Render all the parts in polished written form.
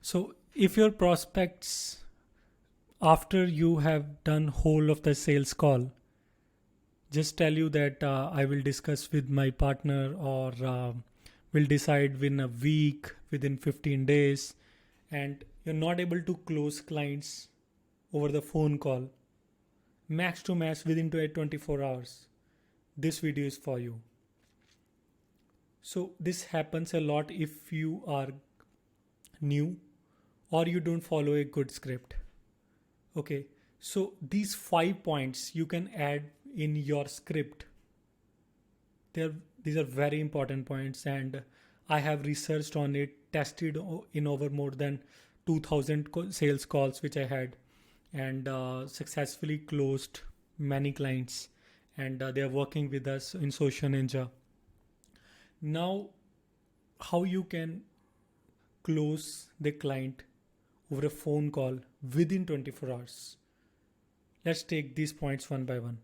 So if your prospects, after you have done whole of the sales call, just tell you that I will discuss with my partner, or will decide within a week, within 15 days, and you're not able to close clients over the phone call, max to max within 24 hours, this video is for you. So this happens a lot if you are new or you don't follow a good script. Okay, so these 5 points you can add in your script. These are very important points, and I have researched on it, tested in over more than 2000 sales calls which I had, and successfully closed many clients, and they are working with us in Social Ninja. Now, how you can close the client over a phone call within 24 hours? Let's take these points one by one.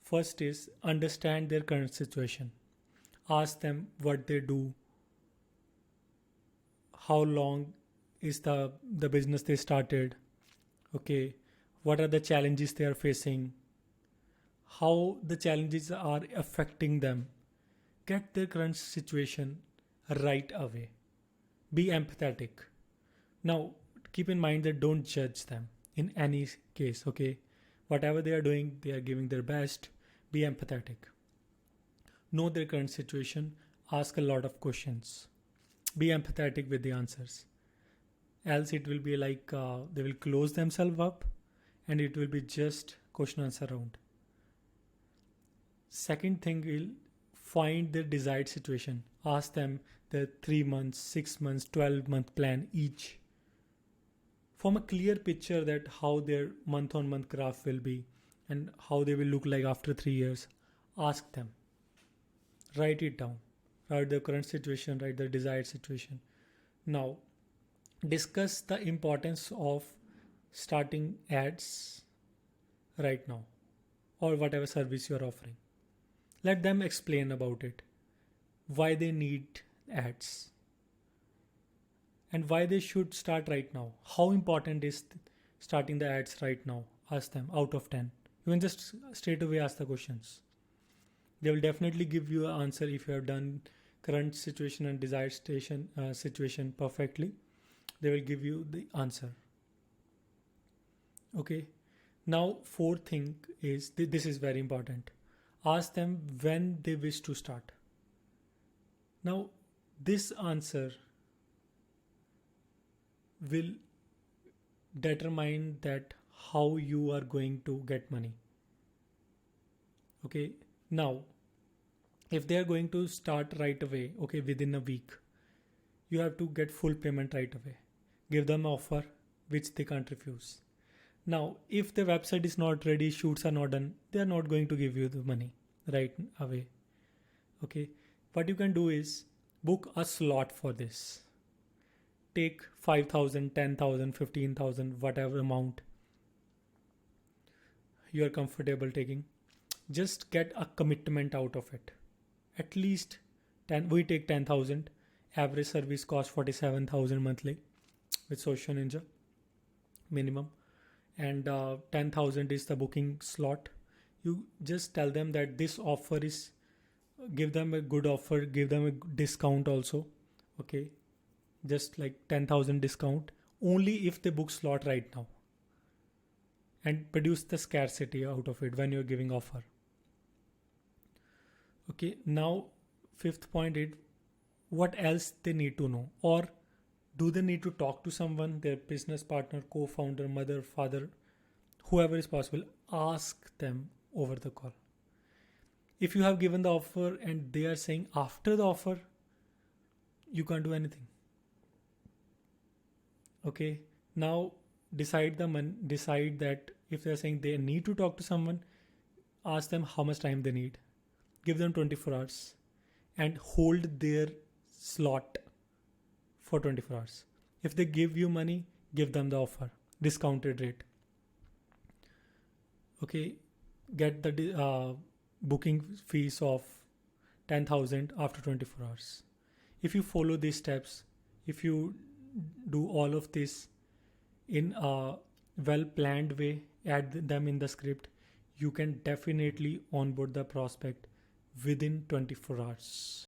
First is understand their current situation. Ask them what they do, how long is the business they started, okay, what are the challenges they are facing, how the challenges are affecting them. Get their current situation right away. Be empathetic. Now, keep in mind that don't judge them in any case, okay? Whatever they are doing, they are giving their best. Be empathetic. Know their current situation. Ask a lot of questions. Be empathetic with the answers. Else, it will be like they will close themselves up and it will be just question answer round. Second thing is find their desired situation. Ask them their 3 months, 6 months, 12-month plan each. Form a clear picture that how their month on month graph will be and how they will look like after 3 years. Ask them. Write it down. Write the current situation, write the desired situation. Now, discuss the importance of starting ads right now, or whatever service you're offering. Let them explain about it, why they need ads, and why they should start right now. How important is starting the ads right now? Ask them out of 10. You can just straight away ask the questions. They will definitely give you an answer if you have done current situation and desired situation perfectly. They will give you the answer. Okay. Now, fourth thing is this is very important. Ask them when they wish to start. Now, this answer will determine that how you are going to get money. Okay. Now, if they are going to start right away, okay, within a week, you have to get full payment right away. Give them an offer which they can't refuse. Now, if the website is not ready, shoots are not done, they are not going to give you the money right away. Okay. What you can do is book a slot for this. Take 5,000, 10,000, 15,000, whatever amount you are comfortable taking. Just get a commitment out of it. At least 10, we take 10,000. Average service cost 47,000 monthly with Social Ninja minimum, and 10,000 is the booking slot. You just tell them that this offer is, give them a good offer, give them a discount also. Okay, just like 10,000 discount only if they book slot right now, and produce the scarcity out of it when you're giving offer. Okay, now fifth point is what else they need to know, or do they need to talk to someone, their business partner, co-founder, mother, father, whoever is possible. Ask them over the call. If you have given the offer and they are saying after the offer, you can't do anything. Okay, now decide that if they're saying they need to talk to someone, ask them how much time they need. Give them 24 hours and hold their slot for 24 hours. If they give you money, give them the offer, discounted rate. Okay, get the booking fees of 10,000 after 24 hours. If you follow these steps, if you do all of this in a well planned way, add them in the script, you can definitely onboard the prospect within 24 hours.